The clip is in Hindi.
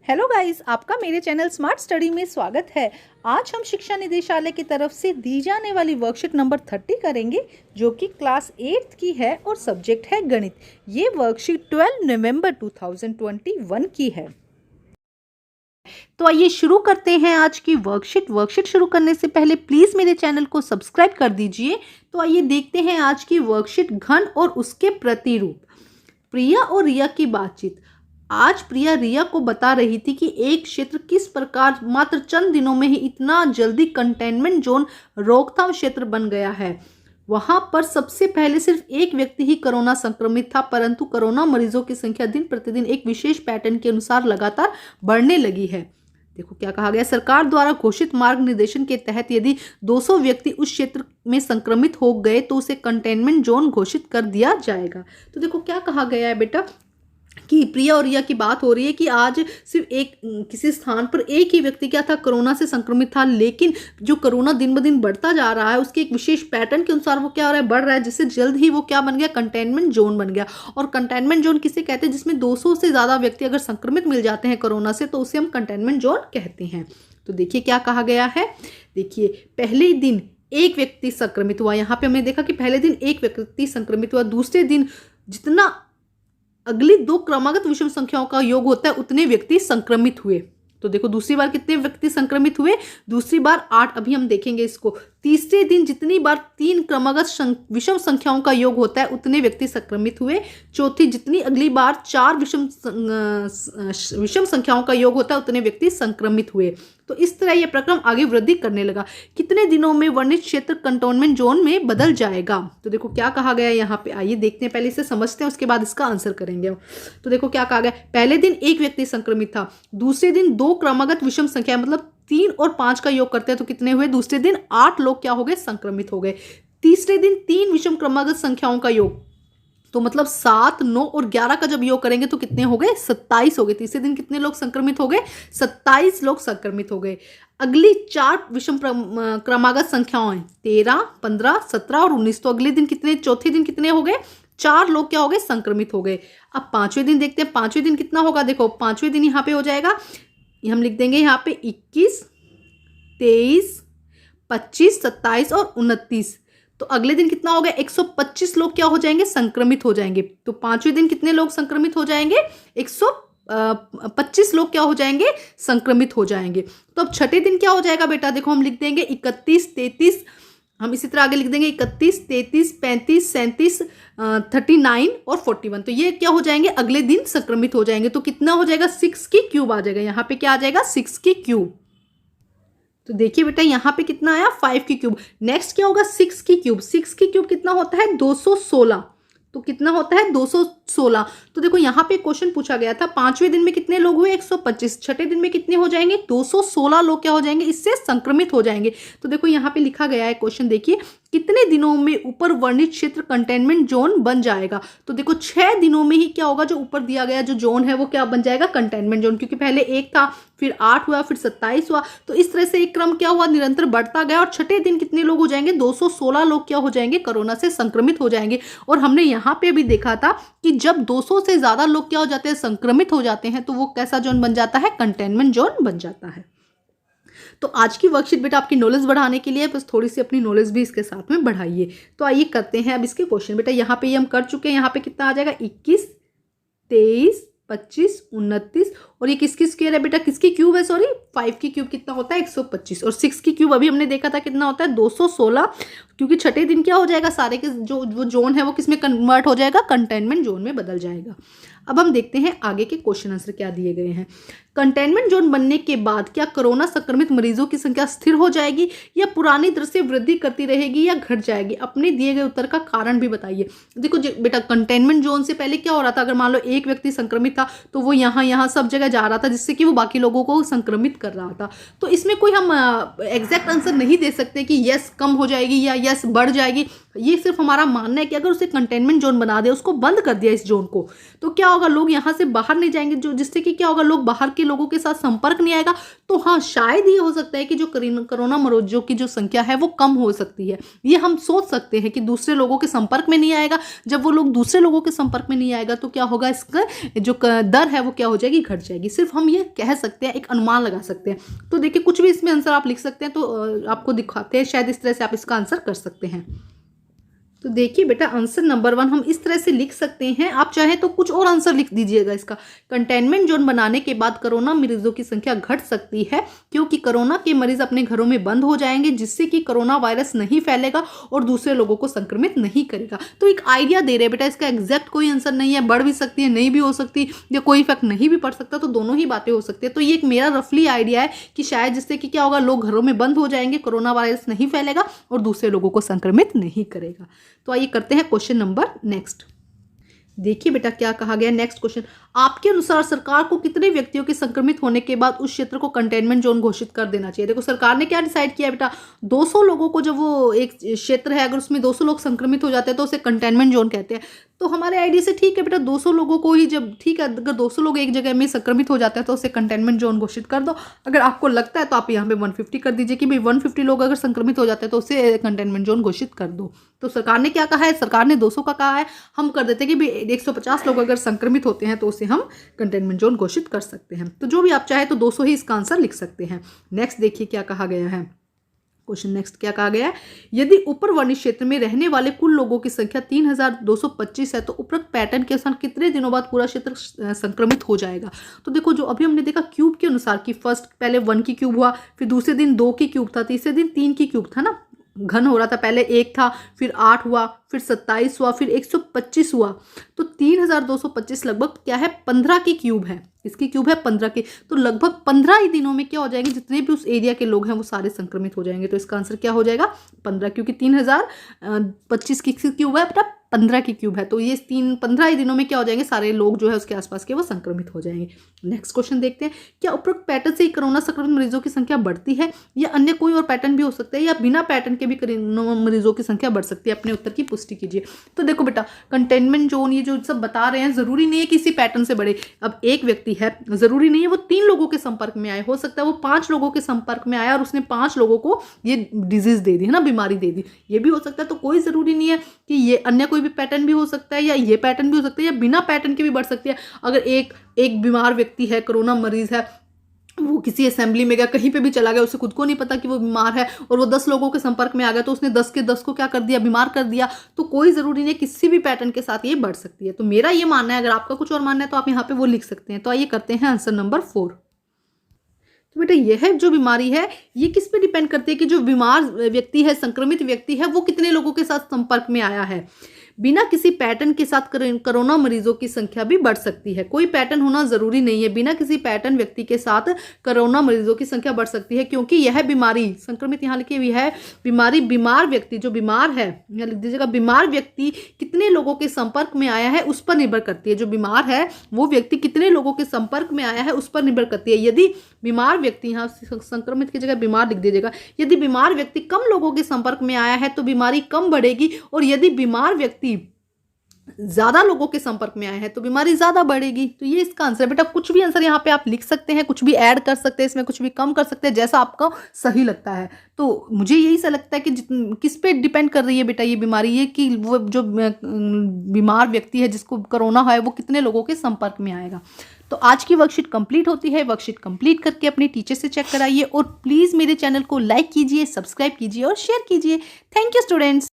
हेलो गाइस, आपका मेरे चैनल स्मार्ट स्टडी में स्वागत है। आज हम शिक्षा निदेशालय की तरफ से दी जाने वाली वर्कशीट नंबर 30 करेंगे, जो कि क्लास 8 की है और सब्जेक्ट है गणित। ये वर्कशीट 12 नवंबर 2021 की है। तो आइए शुरू करते हैं आज की वर्कशीट शुरू करने से पहले प्लीज मेरे चैनल को सब्सक्राइब कर दीजिए। तो आइए देखते हैं आज की वर्कशीट घन और उसके प्रतिरूप। प्रिया और रिया की बातचीत। आज प्रिया रिया को बता रही थी कि एक क्षेत्र किस प्रकार मात्र चंद दिनों में ही इतना जल्दी कंटेनमेंट जोन रोकथाम क्षेत्र बन गया है। वहां पर सबसे पहले सिर्फ एक व्यक्ति ही कोरोना संक्रमित था, परंतु कोरोना मरीजों की संख्या दिन प्रतिदिन एक विशेष पैटर्न के अनुसार लगातार बढ़ने लगी है। देखो क्या कहा गया, सरकार द्वारा घोषित मार्ग निर्देशन के तहत यदि 200 व्यक्ति उस क्षेत्र में संक्रमित हो गए तो उसे कंटेनमेंट जोन घोषित कर दिया जाएगा। तो देखो क्या कहा गया है बेटा कि प्रिया और रिया की बात हो रही है कि आज सिर्फ एक किसी स्थान पर एक ही व्यक्ति क्या था, कोरोना से संक्रमित था, लेकिन जो कोरोना दिन ब दिन बढ़ता जा रहा है उसके एक विशेष पैटर्न के अनुसार वो क्या हो रहा है, बढ़ रहा है, जिससे जल्द ही वो क्या बन गया, कंटेनमेंट जोन बन गया। और कंटेनमेंट जोन किसे कहते हैं, जिसमें 200 से ज़्यादा व्यक्ति अगर संक्रमित मिल जाते हैं कोरोना से तो उसे हम कंटेनमेंट जोन कहते हैं। तो देखिए क्या कहा गया है, देखिए पहले दिन एक व्यक्ति संक्रमित हुआ। यहाँ पे हमने देखा कि पहले दिन एक व्यक्ति संक्रमित हुआ, दूसरे दिन जितना अगली दो क्रमागत विषम संख्याओं का योग होता है उतने व्यक्ति संक्रमित हुए। तो देखो दूसरी बार कितने व्यक्ति संक्रमित हुए, दूसरी बार 8, अभी हम देखेंगे इसको। तीसरे दिन जितनी बार 3 क्रमागत विषम संख्याओं का योग होता है उतने व्यक्ति संक्रमित हुए। चौथी जितनी अगली बार 4 विषम संख्याओं का योग होता है उतने व्यक्ति संक्रमित हुए। तो इस तरह यह प्रक्रम आगे वृद्धि करने लगा। कितने दिनों में वर्णित क्षेत्र कंटोनमेंट जोन में बदल जाएगा। तो देखो क्या कहा गया यहाँ पे, आइए देखते हैं, पहले इसे समझते हैं उसके बाद इसका आंसर करेंगे। तो देखो क्या कहा गया, पहले दिन एक व्यक्ति संक्रमित था, दूसरे दिन 2 क्रमागत विषम संख्या मतलब 3 और 5 का योग करते हैं तो कितने हुए, दूसरे दिन 8 लोग क्या हो गए, संक्रमित हो गए। तीसरे दिन 3 विषम क्रमागत संख्याओं का योग, तो मतलब 7, 9 और 11 का जब योग करेंगे तो कितने हो गए, 27 हो गए। तीसरे दिन कितने लोग संक्रमित हो गए, 27 लोग संक्रमित हो गए। अगली 4 विषम क्रमागत संख्याओं 13, 15, 17 और 19, तो अगले दिन कितने, चौथे दिन कितने हो गए, 4 लोग क्या हो गए, संक्रमित हो गए। अब पांचवें दिन देखते हैं, पांचवें दिन कितना होगा, देखो पांचवें दिन यहाँ पे हो जाएगा, हम लिख देंगे यहाँ पे 21, 23, 25, 27 और 29। तो अगले दिन कितना हो गया, 125 लोग क्या हो जाएंगे, संक्रमित हो जाएंगे। तो पांचवें दिन कितने लोग संक्रमित हो जाएंगे, 125 लोग क्या हो जाएंगे, संक्रमित हो जाएंगे। तो अब छठे दिन क्या हो जाएगा बेटा, देखो हम लिख देंगे 31, 33, हम इसी तरह आगे लिख देंगे 31, 33, 35, 37, 39 और 41। तो ये क्या हो जाएंगे, अगले दिन संक्रमित हो जाएंगे। तो कितना हो जाएगा, 6 की क्यूब आ जाएगा। यहाँ पे क्या आ जाएगा, 6 की क्यूब। तो देखिए बेटा यहाँ पे कितना आया, 5 की क्यूब। नेक्स्ट क्या होगा, 6 की क्यूब। 6 की क्यूब कितना होता है, 216। तो कितना होता है, 216। तो देखो यहाँ पे क्वेश्चन पूछा गया था, पांचवें दिन में कितने लोग हुए, 125। छठे दिन में कितने हो जाएंगे, 216 लोग क्या हो जाएंगे, इससे संक्रमित हो जाएंगे। तो देखो यहाँ पे लिखा गया है क्वेश्चन, देखिए कितने दिनों में ऊपर वर्णित क्षेत्र कंटेनमेंट जोन बन जाएगा। तो देखो 6 दिनों में ही क्या होगा, जो ऊपर दिया गया जो जोन है वो क्या बन जाएगा, कंटेनमेंट जोन, क्योंकि पहले 1 था, फिर 8 हुआ, फिर 27 हुआ। तो इस तरह से एक क्रम क्या हुआ, निरंतर बढ़ता गया। और छठे दिन कितने लोग हो जाएंगे, 216 लोग क्या हो जाएंगे, कोरोना से संक्रमित हो जाएंगे। और हमने यहाँ पे भी देखा था कि जब 200 से ज्यादा लोग क्या हो जाते हैं, संक्रमित हो जाते हैं, तो वो कैसा जोन बन जाता है, कंटेनमेंट जोन बन जाता है। तो आज की वर्कशीट बेटा आपकी नॉलेज बढ़ाने के लिए, बस थोड़ी सी अपनी नॉलेज भी इसके साथ में बढ़ाइए। तो आइए करते हैं अब इसके क्वेश्चन। बेटा यहाँ पे ये हम कर चुके हैं, यहाँ पे कितना आ जाएगा, 21, 23, 25, 29 और ये किसकी स्क्वायर है बेटा, किसकी क्यूब है, सॉरी 5 की क्यूब कितना होता है, 125। और 6 की क्यूब अभी हमने देखा था कितना होता है, 216, क्योंकि छठे दिन क्या हो जाएगा, सारे के जो वो जोन है वो किसमें कन्वर्ट हो जाएगा, कंटेनमेंट जोन में बदल जाएगा। अब हम देखते हैं आगे के क्वेश्चन आंसर क्या दिए गए हैं। कंटेनमेंट जोन बनने के बाद क्या कोरोना संक्रमित मरीजों की संख्या स्थिर हो जाएगी या पुरानी दर से वृद्धि करती रहेगी या घट जाएगी, अपने दिए गए उत्तर का कारण भी बताइए। देखो बेटा कंटेनमेंट जोन से पहले क्या हो रहा था, अगर मान लो एक व्यक्ति संक्रमित था तो वो यहाँ सब जगह जा रहा था, जिससे कि वो बाकी लोगों को संक्रमित कर रहा था। तो इसमें कोई हम एग्जैक्ट आंसर नहीं दे सकते कि यस कम हो जाएगी या यस बढ़ जाएगी। ये सिर्फ हमारा मानना है कि अगर उसे कंटेनमेंट जोन बना दिया, उसको बंद कर दिया इस जोन को, तो क्या होगा, लोग यहाँ से बाहर नहीं जाएंगे, जो जिससे कि क्या होगा, लोग बाहर के लोगों के साथ संपर्क नहीं आएगा। तो हाँ शायद ये हो सकता है कि जो कोरोना मरीजों की जो संख्या है वो कम हो सकती है। ये हम सोच सकते हैं कि दूसरे लोगों के संपर्क में नहीं आएगा। जब वो लोग दूसरे लोगों के संपर्क में नहीं आएगा तो क्या होगा, इसका जो दर है वो क्या हो जाएगी, घट जाएगी। जाएगी, सिर्फ हम ये कह सकते हैं, एक अनुमान लगा सकते हैं। तो देखिए कुछ भी इसमें आंसर आप लिख सकते हैं, तो आपको दिखाते हैं, शायद इस तरह से आप इसका आंसर कर सकते हैं। तो देखिए बेटा आंसर नंबर 1 हम इस तरह से लिख सकते हैं, आप चाहें तो कुछ और आंसर लिख दीजिएगा इसका। कंटेनमेंट जोन बनाने के बाद कोरोना मरीजों की संख्या घट सकती है क्योंकि कोरोना के मरीज अपने घरों में बंद हो जाएंगे, जिससे कि कोरोना वायरस नहीं फैलेगा और दूसरे लोगों को संक्रमित नहीं करेगा। तो एक आइडिया दे रहे हैं बेटा, इसका एग्जैक्ट कोई आंसर नहीं है, बढ़ भी सकती है, नहीं भी हो सकती, या कोई इफेक्ट नहीं भी पड़ सकता, तो दोनों ही बातें हो सकती है। तो ये एक मेरा रफली आइडिया है कि शायद जिससे कि क्या होगा, लोग घरों में बंद हो जाएंगे, कोरोना वायरस नहीं फैलेगा और दूसरे लोगों को संक्रमित नहीं करेगा। तो आइए करते हैं क्वेश्चन नंबर नेक्स्ट। देखिए बेटा क्या कहा गया नेक्स्ट क्वेश्चन, आपके अनुसार सरकार को कितने व्यक्तियों के संक्रमित होने के बाद उस क्षेत्र को कंटेनमेंट जोन घोषित कर देना चाहिए। देखो सरकार ने क्या डिसाइड किया बेटा, 200 लोगों को, जब वो एक क्षेत्र है अगर उसमें 200 लोग संक्रमित हो जाते हैं तो उसे कंटेनमेंट जोन कहते हैं। तो हमारे आइडिया से ठीक है बेटा, 200 लोगों को ही, जब ठीक है अगर 200 लोग एक जगह में संक्रमित हो जाते हैं तो उसे कंटेनमेंट जोन घोषित कर दो। अगर आपको लगता है तो आप यहाँ पे 150 कर दीजिए कि भाई 150 लोग अगर संक्रमित हो जाते हैं तो उसे कंटेनमेंट जोन घोषित कर दो। तो सरकार ने क्या कहा है, सरकार ने 200 का कहा है, हम कर देते हैं कि भाई 150 लोग अगर संक्रमित होते हैं तो उसे हम कंटेनमेंट जोन घोषित कर सकते हैं। तो जो भी आप चाहे तो 200 ही इसका आंसर लिख सकते हैं। नेक्स्ट देखिए क्या कहा गया है, क्वेश्चन नेक्स्ट क्या कहा गया है, यदि ऊपर वर्णित क्षेत्र में रहने वाले कुल लोगों की संख्या 3225 है तो उपरोक्त पैटर्न के अनुसार कितने दिनों बाद पूरा क्षेत्र संक्रमित हो जाएगा। तो देखो जो अभी हमने देखा क्यूब के अनुसार कि फर्स्ट पहले 1 की क्यूब हुआ, फिर दूसरे दिन 2 की क्यूब था, तीसरे दिन 3 की क्यूब था ना, घन हो रहा था, पहले 1 था, फिर 8 हुआ, फिर 27 हुआ, फिर 125 हुआ। तो 3225 लगभग क्या है, 15 की क्यूब है, इसकी क्यूब है 15 की। तो लगभग 15 ही दिनों में क्या हो जाएंगे, जितने भी उस एरिया के लोग हैं वो सारे संक्रमित हो जाएंगे। तो इसका आंसर क्या हो जाएगा, 15, क्योंकि 3025 की क्यूब है बेटा, 15 की क्यूब है। तो ये 15 ही दिनों में क्या हो जाएंगे, सारे लोग जो है उसके आसपास के वो संक्रमित हो जाएंगे। नेक्स्ट क्वेश्चन देखते हैं, क्या उपरोक्त पैटर्न से ही कोरोना संक्रमित मरीजों की संख्या बढ़ती है या अन्य कोई और पैटर्न भी हो सकता है या बिना पैटर्न के भी कोरोना मरीजों की संख्या बढ़ सकती है। अपने उत्तर की पुष्टि कीजिए। तो देखो बेटा कंटेनमेंट जोन ये जो सब बता रहे हैं जरूरी नहीं है किसी पैटर्न से बढ़े। अब एक व्यक्ति है, जरूरी नहीं है वो 3 लोगों के संपर्क में आए, हो सकता है वो 5 लोगों के संपर्क में आया और उसने 5 लोगों को ये डिजीज दे दी है ना, बीमारी दे दी, ये भी हो सकता है। तो कोई जरूरी नहीं है कि ये अन्य कोई भी पैटर्न भी हो सकता है या ये पैटर्न भी हो सकता है या बिना पैटर्न के भी बढ़ सकती है। अगर एक बीमार व्यक्ति है, कोरोना मरीज है, वो किसी असेंबली में गया, कहीं पे भी चला गया, उसे खुद को नहीं पता कि वो बीमार है और वो 10 लोगों के संपर्क में आ गया, तो उसने 10 के 10 को क्या कर दिया, बीमार कर दिया। तो कोई जरूरी नहीं, किसी भी पैटर्न के साथ ये बढ़ सकती है। तो मेरा ये मानना है, अगर आपका कुछ और मानना है तो आप यहाँ पे वो लिख सकते हैं। तो आइए करते हैं आंसर नंबर 4। तो बेटा यह जो बीमारी है ये किस पे डिपेंड करती है कि जो बीमार व्यक्ति है, संक्रमित व्यक्ति है, वो कितने लोगों के साथ संपर्क में आया है। बिना किसी पैटर्न के साथ कोरोना मरीजों की संख्या भी बढ़ सकती है। कोई पैटर्न होना जरूरी नहीं है, बिना किसी पैटर्न व्यक्ति के साथ कोरोना मरीजों की संख्या बढ़ सकती है, क्योंकि यह बीमारी, संक्रमित यहाँ लिखी हुई है बीमारी, बीमार व्यक्ति जो बीमार है, यहाँ लिख दीजिएगा, बीमार व्यक्ति कितने लोगों के संपर्क में आया है उस पर निर्भर करती है। जो बीमार है वो व्यक्ति कितने लोगों के संपर्क में आया है उस पर निर्भर करती है। यदि बीमार व्यक्ति, यहाँ संक्रमित की जगह बीमार लिख दीजिएगा, यदि बीमार व्यक्ति कम लोगों के संपर्क में आया है तो बीमारी कम बढ़ेगी, और यदि बीमार व्यक्ति ज्यादा लोगों के संपर्क में आए हैं तो बीमारी ज्यादा बढ़ेगी। तो ये इसका आंसर है बेटा। कुछ भी आंसर यहाँ पे आप लिख सकते हैं, कुछ भी ऐड कर सकते हैं, इसमें कुछ भी कम कर सकते हैं, जैसा आपको सही लगता है। तो मुझे यही सा लगता है कि किस पे डिपेंड कर रही है बेटा ये बीमारी, ये कि वो जो बीमार व्यक्ति है जिसको कोरोना है वो कितने लोगों के संपर्क में आएगा। तो आज की वर्कशीट कंप्लीट होती है। वर्कशीट कंप्लीट करके अपने टीचर से चेक कराइए और प्लीज़ मेरे चैनल को लाइक कीजिए, सब्सक्राइब कीजिए और शेयर कीजिए। Thank you students.